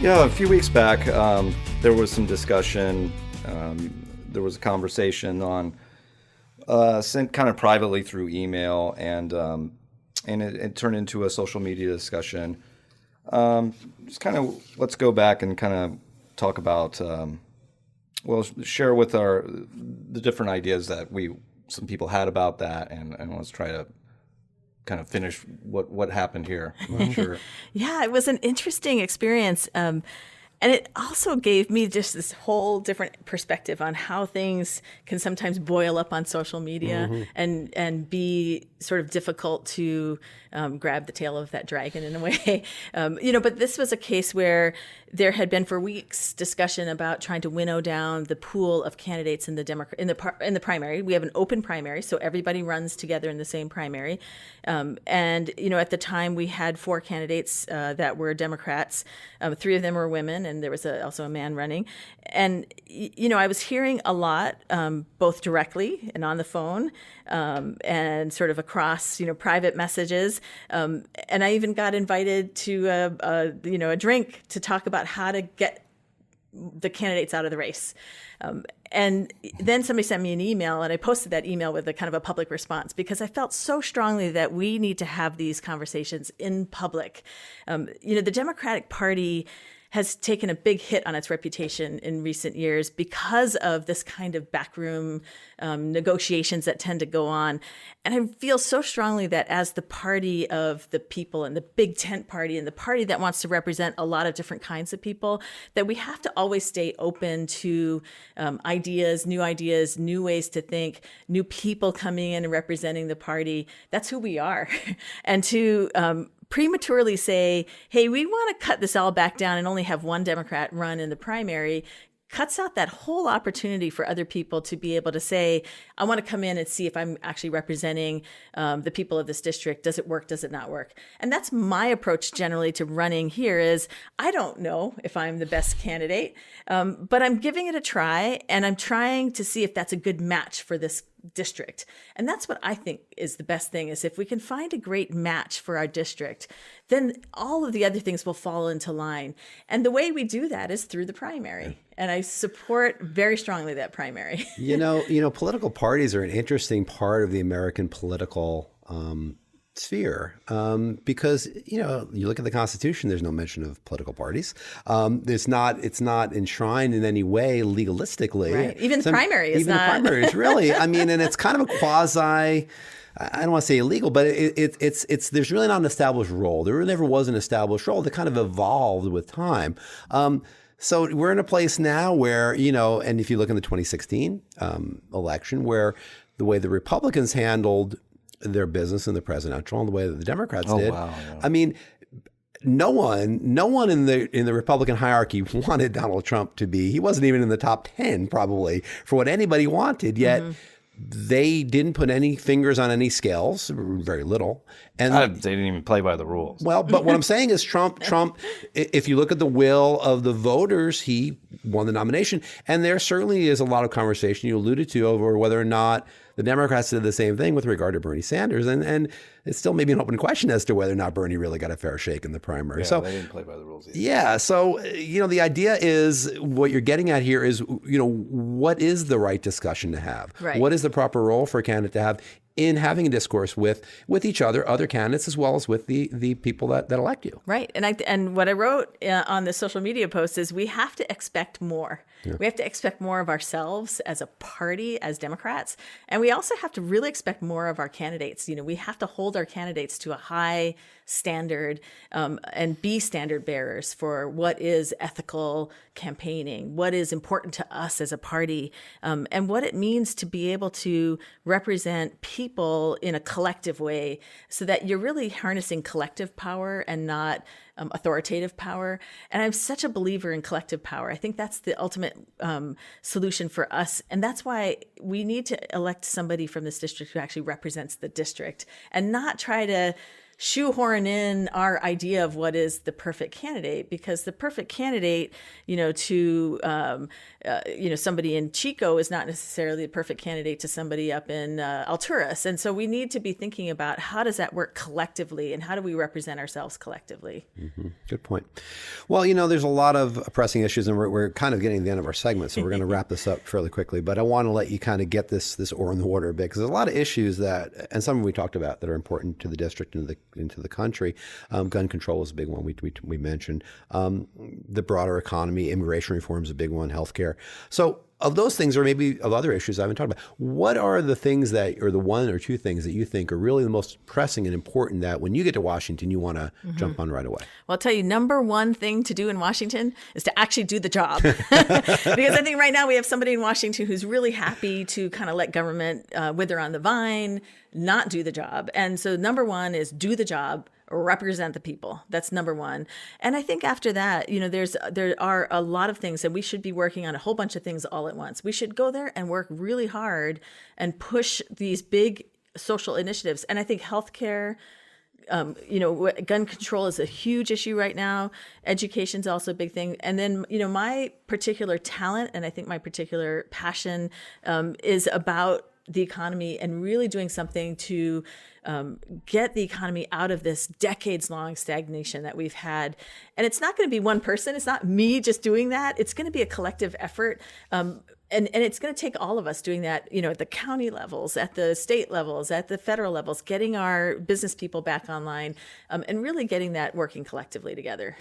Yeah, a few weeks back, there was some discussion. There was a conversation on sent kind of privately through email, and it turned into a social media discussion. Just kind of let's go back and kind of talk about, share with the different ideas that some people had about that, and let's try to kind of finish what happened here. I'm sure. Yeah, it was an interesting experience. And it also gave me just this whole different perspective on how things can sometimes boil up on social media and be sort of difficult to grab the tail of that dragon in a way. But this was a case where there had been for weeks discussion about trying to winnow down the pool of candidates in the primary. We have an open primary, so everybody runs together in the same primary. At the time we had 4 candidates that were Democrats. 3 of them were women, and there was also a man running. And, I was hearing a lot, both directly and on the phone, and sort of across, private messages. And I even got invited to a drink to talk about how to get the candidates out of the race. And then somebody sent me an email, and I posted that email with a kind of a public response because I felt so strongly that we need to have these conversations in public. The Democratic Party has taken a big hit on its reputation in recent years because of this kind of backroom negotiations that tend to go on. And I feel so strongly that as the party of the people and the big tent party and the party that wants to represent a lot of different kinds of people, that we have to always stay open to ideas, new ways to think, new people coming in and representing the party. That's who we are. And to prematurely say, hey, we want to cut this all back down and only have one Democrat run in the primary cuts out that whole opportunity for other people to be able to say, I want to come in and see if I'm actually representing the people of this district. Does it work? Does it not work? And that's my approach generally to running here is I don't know if I'm the best candidate, but I'm giving it a try, and I'm trying to see if that's a good match for this district. And that's what I think is the best thing, is if we can find a great match for our district, then all of the other things will fall into line. And the way we do that is through the primary. And I support very strongly that primary. Political parties are an interesting part of the American political sphere because, you look at the Constitution, there's no mention of political parties. It's not enshrined in any way legalistically. Right. Even the primary is not. Even the primary is really, and it's kind of a quasi, I don't want to say illegal, but it's there's really not an established role. There never was an established role. That kind of evolved with time. So we're in a place now where, and if you look in the 2016 election, where the way the Republicans handled their business in the presidential and the way that the Democrats did. Wow, yeah. No one in the Republican hierarchy wanted Donald Trump to be. He wasn't even in the top 10 probably for what anybody wanted, yet they didn't put any fingers on any scales, very little. And they didn't even play by the rules. Well, but what I'm saying is Trump, if you look at the will of the voters, he won the nomination. And there certainly is a lot of conversation you alluded to over whether or not the Democrats did the same thing with regard to Bernie Sanders. And it's still maybe an open question as to whether or not Bernie really got a fair shake in the primary. Yeah, so they didn't play by the rules either. Yeah. So, the idea is what you're getting at here is, what is the right discussion to have? Right. What is the proper role for a candidate to have in having a discourse with each other candidates, as well as with the people that elect you? Right. And what I wrote on the social media post is we have to expect more. Yeah. We have to expect more of ourselves as a party, as Democrats. And we also have to really expect more of our candidates. We have to hold our candidates to a high standard and be standard bearers for what is ethical campaigning, what is important to us as a party, and what it means to be able to represent people in a collective way so that you're really harnessing collective power and not authoritative power. And I'm such a believer in collective power. I think that's the ultimate solution for us. And that's why we need to elect somebody from this district who actually represents the district and not try to shoehorn in our idea of what is the perfect candidate, because the perfect candidate, to somebody in Chico is not necessarily the perfect candidate to somebody up in Alturas. And so we need to be thinking about how does that work collectively, and how do we represent ourselves collectively? Good point. Well, there's a lot of pressing issues, and we're kind of getting to the end of our segment, so we're going to wrap this up fairly quickly. But I want to let you kind of get this oar in the water a bit, because there's a lot of issues that, and some we talked about, that are important to the district and into the country. Gun control is a big one we mentioned. The broader economy, immigration reform is a big one, healthcare. So of those things, or maybe of other issues I haven't talked about, what are the things or the one or two things that you think are really the most pressing and important that when you get to Washington, you want to jump on right away? Well, I'll tell you, number one thing to do in Washington is to actually do the job. Because I think right now we have somebody in Washington who's really happy to kind of let government wither on the vine, not do the job. And so number one is do the job, represent the people. That's number one. And I think after that, there are a lot of things that we should be working on, a whole bunch of things all at once. We should go there and work really hard and push these big social initiatives. And I think healthcare, gun control is a huge issue right now. Education is also a big thing. And then, my particular talent, and I think my particular passion is about the economy and really doing something to get the economy out of this decades-long stagnation that we've had. And it's not going to be one person. It's not me just doing that. It's going to be a collective effort. And it's going to take all of us doing that, at the county levels, at the state levels, at the federal levels, getting our business people back online, and really getting that working collectively together.